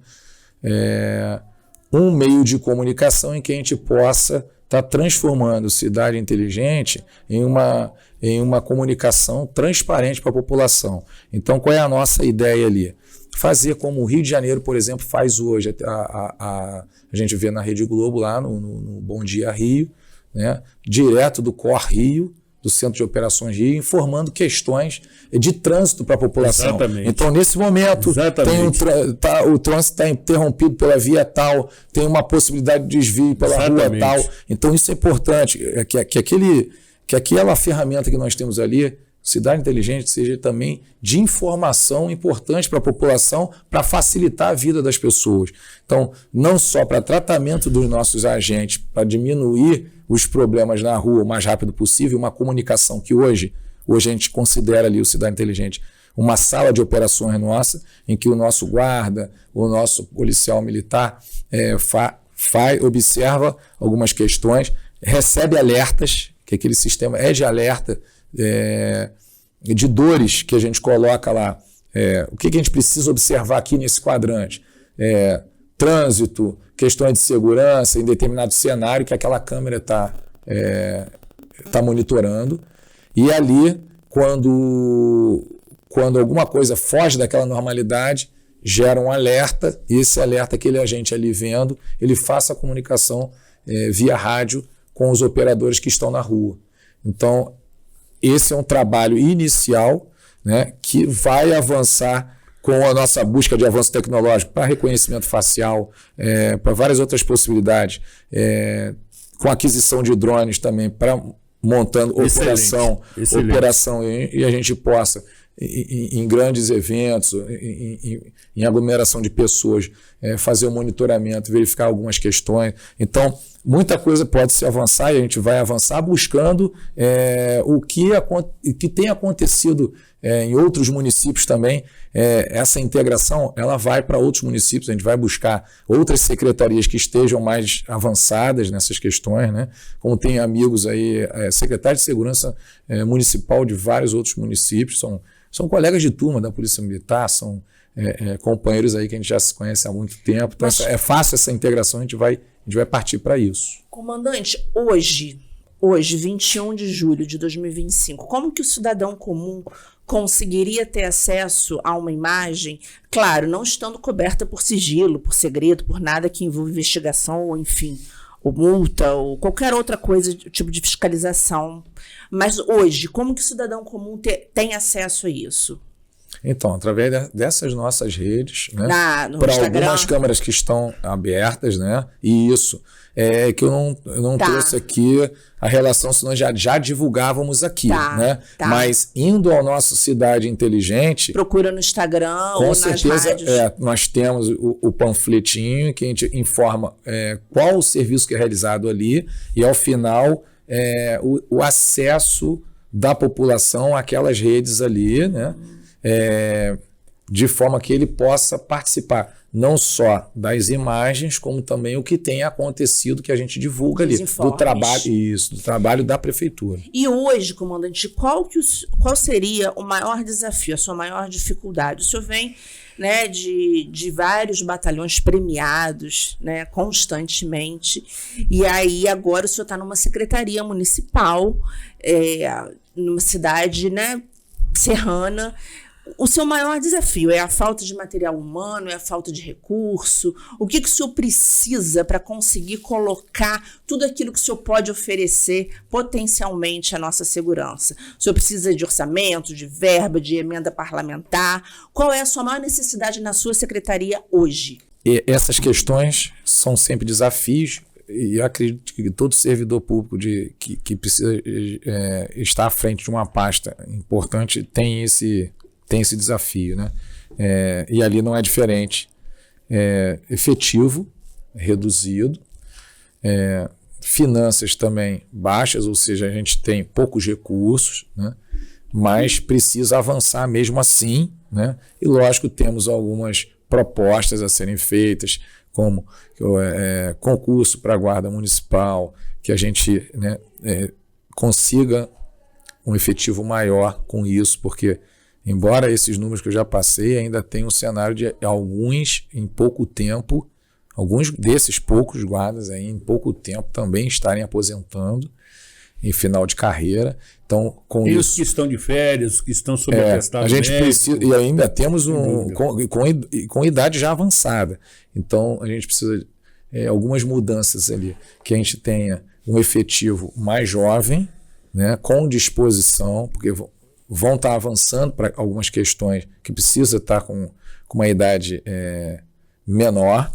um meio de comunicação em que a gente possa estar transformando Cidade Inteligente em uma comunicação transparente para a população. Então, qual é a nossa ideia ali? Fazer como o Rio de Janeiro, por exemplo, faz hoje. A gente vê na Rede Globo lá no Bom Dia Rio, né, direto do COR Rio, do Centro de Operações Rio, informando questões de trânsito para a população. Exatamente. Então, nesse momento, o trânsito está interrompido pela via tal, tem uma possibilidade de desvio pela Exatamente. rua tal. Então, isso é importante, que aquela ferramenta que nós temos ali, Cidade Inteligente, seja também de informação importante para a população, para facilitar a vida das pessoas. Então, não só para tratamento dos nossos agentes, para diminuir os problemas na rua o mais rápido possível, uma comunicação que hoje a gente considera ali o Cidade Inteligente uma sala de operações nossa, em que o nosso guarda, o nosso policial militar observa algumas questões, recebe alertas, que aquele sistema é de alerta, de dores que a gente coloca lá. O que a gente precisa observar aqui nesse quadrante? Trânsito, questões de segurança em determinado cenário que aquela câmera está monitorando. E ali, quando alguma coisa foge daquela normalidade, gera um alerta, e esse alerta, aquele agente ali vendo, ele faça a comunicação via rádio com os operadores que estão na rua. Então, esse é um trabalho inicial, né, que vai avançar com a nossa busca de avanço tecnológico para reconhecimento facial, para várias outras possibilidades, com aquisição de drones também, para montando operação, e a gente possa em grandes eventos, em aglomeração de pessoas, fazer o monitoramento, verificar algumas questões. Então, muita coisa pode se avançar e a gente vai avançar buscando o que tem acontecido em outros municípios também. Essa integração ela vai para outros municípios, a gente vai buscar outras secretarias que estejam mais avançadas nessas questões, né? Como tem amigos aí, secretários de segurança municipal de vários outros municípios, são colegas de turma da Polícia Militar, são companheiros aí que a gente já se conhece há muito tempo. Então, é fácil essa integração, a gente vai partir para isso. Comandante, hoje, 21 de julho de 2025, como que o cidadão comum conseguiria ter acesso a uma imagem, claro, não estando coberta por sigilo, por segredo, por nada que envolva investigação, ou enfim, ou multa, ou qualquer outra coisa, tipo de fiscalização. Mas hoje, como que o cidadão comum tem acesso a isso? Então, através dessas nossas redes, né, para algumas câmeras que estão abertas, né, e isso que eu não trouxe aqui a relação, senão já divulgávamos aqui, né? Mas indo ao nosso Cidade Inteligente, procura no Instagram com ou certeza, nas rádios. Nós temos o panfletinho que a gente informa qual o serviço que é realizado ali e ao final o acesso da população àquelas redes ali, né? De forma que ele possa participar não só das imagens, como também o que tem acontecido que a gente divulga ali, do trabalho da prefeitura. E hoje, comandante, qual seria o maior desafio, a sua maior dificuldade? O senhor vem, né, de vários batalhões premiados, né, constantemente, e aí agora o senhor está numa secretaria municipal, numa cidade, né, serrana. O seu maior desafio é a falta de material humano, é a falta de recurso? O que o senhor precisa para conseguir colocar tudo aquilo que o senhor pode oferecer potencialmente à nossa segurança? O senhor precisa de orçamento, de verba, de emenda parlamentar? Qual é a sua maior necessidade na sua secretaria hoje? E essas questões são sempre desafios. E eu acredito que todo servidor público que precisa estar à frente de uma pasta importante tem esse desafio, né? E ali não é diferente. Efetivo, reduzido, finanças também baixas, ou seja, a gente tem poucos recursos, né? Mas precisa avançar mesmo assim, né? E lógico, temos algumas propostas a serem feitas, como concurso para a Guarda Municipal, que a gente, né, consiga um efetivo maior com isso, porque embora esses números que eu já passei, ainda tem um cenário de alguns em pouco tempo, alguns desses poucos guardas aí em pouco tempo também estarem aposentando em final de carreira. Então, com e isso, os que estão de férias, os que estão sob atestado a gente médico, precisa, e ainda temos com idade já avançada. Então, a gente precisa algumas mudanças ali, que a gente tenha um efetivo mais jovem, né, com disposição, porque vão estar avançando para algumas questões que precisa estar com uma idade menor,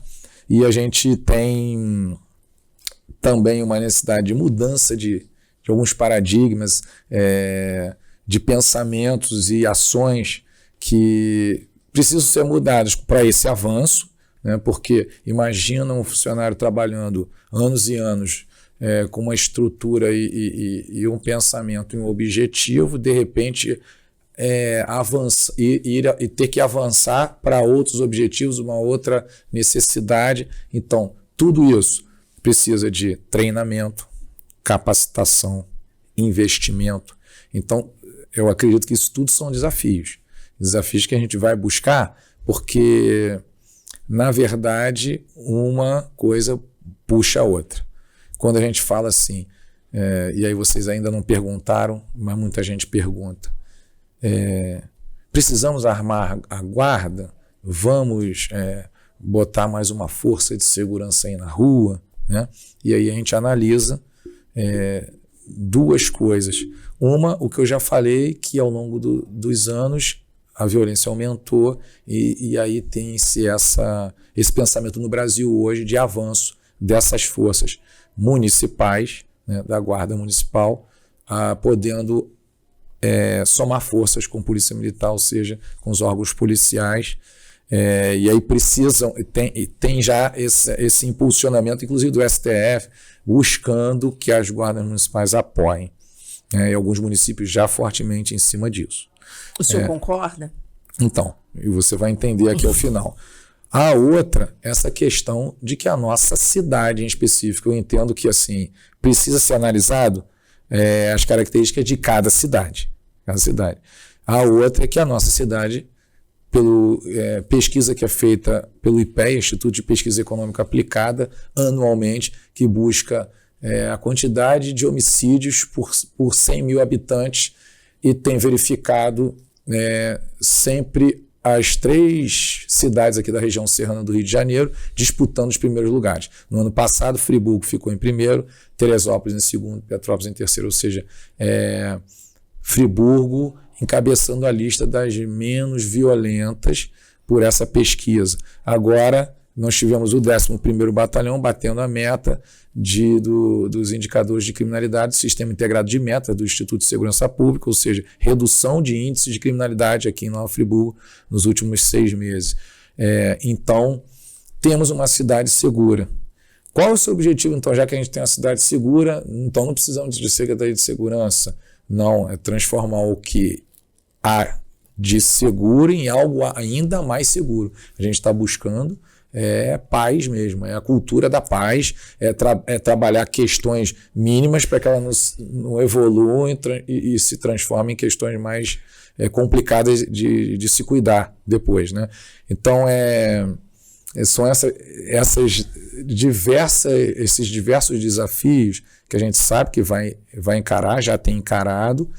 e a gente tem também uma necessidade de mudança de alguns paradigmas, de pensamentos e ações que precisam ser mudadas para esse avanço, né? Porque imagina um funcionário trabalhando anos e anos com uma estrutura e um pensamento e um objetivo, de repente avança, e ter que avançar para outros objetivos, uma outra necessidade. Então, tudo isso precisa de treinamento, capacitação, investimento. Então, eu acredito que isso tudo são desafios que a gente vai buscar, porque, na verdade, uma coisa puxa a outra. Quando a gente fala assim, e aí vocês ainda não perguntaram, mas muita gente pergunta, precisamos armar a guarda? Vamos botar mais uma força de segurança aí na rua, né? E aí a gente analisa duas coisas. Uma, o que eu já falei, que ao longo dos anos a violência aumentou, e aí tem-se esse pensamento no Brasil hoje de avanço dessas forças municipais, né, da Guarda Municipal, podendo somar forças com a Polícia Militar, ou seja, com os órgãos policiais. E aí tem já esse impulsionamento, inclusive do STF, buscando que as guardas municipais apoiem. E alguns municípios já fortemente em cima disso. O senhor concorda? Então, e você vai entender aqui ao final. A outra, essa questão de que a nossa cidade em específico, eu entendo que assim precisa ser analisado as características de cada cidade. A outra é que a nossa cidade, pela pesquisa que é feita pelo IPEA, Instituto de Pesquisa Econômica Aplicada, anualmente, que busca a quantidade de homicídios por 100 mil habitantes e tem verificado sempre as 3 cidades aqui da região serrana do Rio de Janeiro disputando os primeiros lugares. No ano passado, Friburgo ficou em primeiro, Teresópolis em segundo, Petrópolis em terceiro, ou seja, Friburgo encabeçando a lista das menos violentas por essa pesquisa. Agora, nós tivemos o 11º Batalhão batendo a meta dos indicadores de criminalidade, Sistema Integrado de Meta do Instituto de Segurança Pública, ou seja, redução de índices de criminalidade aqui em Nova Friburgo nos últimos 6 meses. Então, temos uma cidade segura. Qual é o seu objetivo, então, já que a gente tem uma cidade segura, então não precisamos de Secretaria de Segurança? Não, é transformar o que há de seguro em algo ainda mais seguro. A gente está buscando paz mesmo, a cultura da paz, trabalhar questões mínimas para que ela não evolua e se transforme em questões mais complicadas de se cuidar depois, né? Então, são esses diversos desafios que a gente sabe que vai encarar, já tem encarado,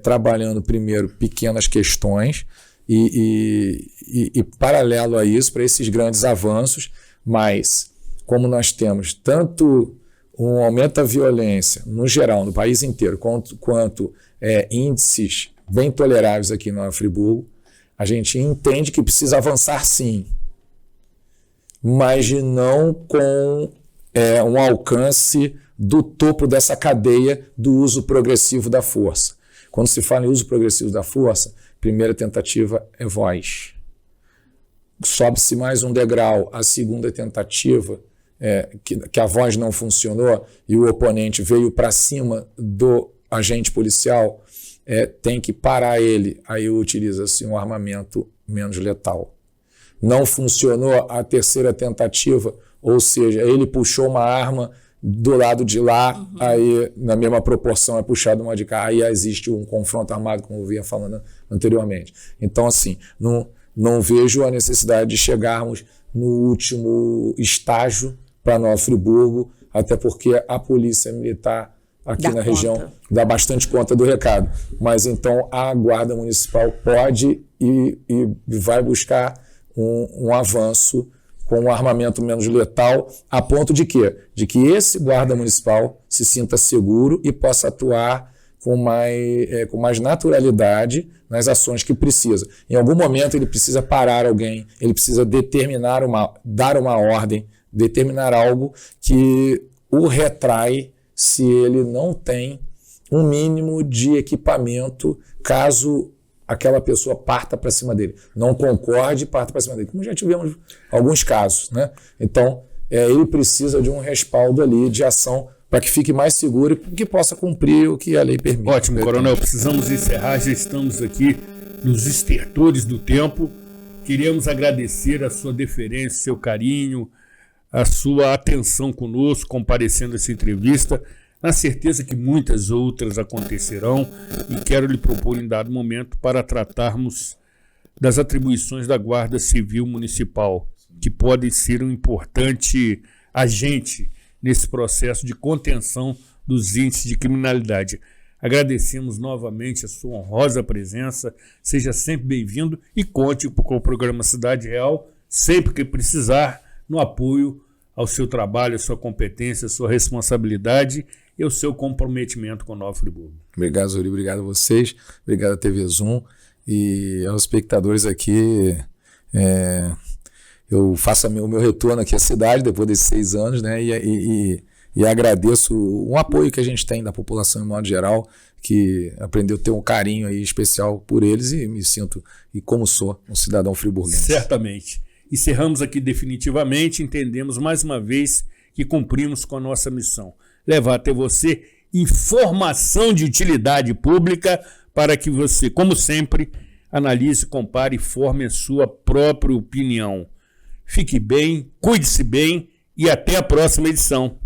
trabalhando primeiro pequenas questões e paralelo a isso, para esses grandes avanços, mas como nós temos tanto um aumento da violência no geral, no país inteiro, quanto índices bem toleráveis aqui no Friburgo, a gente entende que precisa avançar sim, mas não com um alcance do topo dessa cadeia do uso progressivo da força. Quando se fala em uso progressivo da força, primeira tentativa é voz. Sobe-se mais um degrau, a segunda tentativa, que a voz não funcionou e o oponente veio para cima do agente policial, tem que parar ele, aí utiliza-se um armamento menos letal. Não funcionou a terceira tentativa, ou seja, ele puxou uma arma do lado de lá, aí na mesma proporção é puxado uma de cá, aí existe um confronto armado, como eu vinha falando anteriormente. Então, assim, não vejo a necessidade de chegarmos no último estágio para Nova Friburgo, até porque a Polícia Militar aqui na região dá bastante conta do recado. Mas então a Guarda Municipal pode e vai buscar um avanço com um armamento menos letal, a ponto de quê? De que esse guarda municipal se sinta seguro e possa atuar com mais naturalidade nas ações que precisa. Em algum momento ele precisa parar alguém, ele precisa dar uma ordem, determinar algo que o retrai se ele não tem um mínimo de equipamento, caso aquela pessoa parta para cima dele. Não concorde e parta para cima dele. Como já tivemos alguns casos, né? Então, ele precisa de um respaldo ali de ação para que fique mais seguro e que possa cumprir o que a lei permite. Ótimo, Coronel. Precisamos encerrar. Já estamos aqui nos estertores do tempo. Queríamos agradecer a sua deferência, seu carinho, a sua atenção conosco, comparecendo a essa entrevista, na certeza que muitas outras acontecerão, e quero lhe propor em dado momento para tratarmos das atribuições da Guarda Civil Municipal, que podem ser um importante agente nesse processo de contenção dos índices de criminalidade. Agradecemos novamente a sua honrosa presença, seja sempre bem-vindo e conte com o programa Cidade Real, sempre que precisar, no apoio ao seu trabalho, à sua competência, à sua responsabilidade e ao seu comprometimento com Nova Friburgo. Obrigado, Zuri. Obrigado a vocês. Obrigado à TV Zoom e aos espectadores aqui. Eu faço o meu retorno aqui à cidade depois desses 6 anos, né? E E agradeço o apoio que a gente tem da população em modo geral, que aprendeu a ter um carinho aí especial por eles, e me sinto, e como sou, um cidadão friburguense. Certamente. Encerramos aqui definitivamente, entendemos mais uma vez que cumprimos com a nossa missão. Levar até você informação de utilidade pública para que você, como sempre, analise, compare e forme a sua própria opinião. Fique bem, cuide-se bem e até a próxima edição.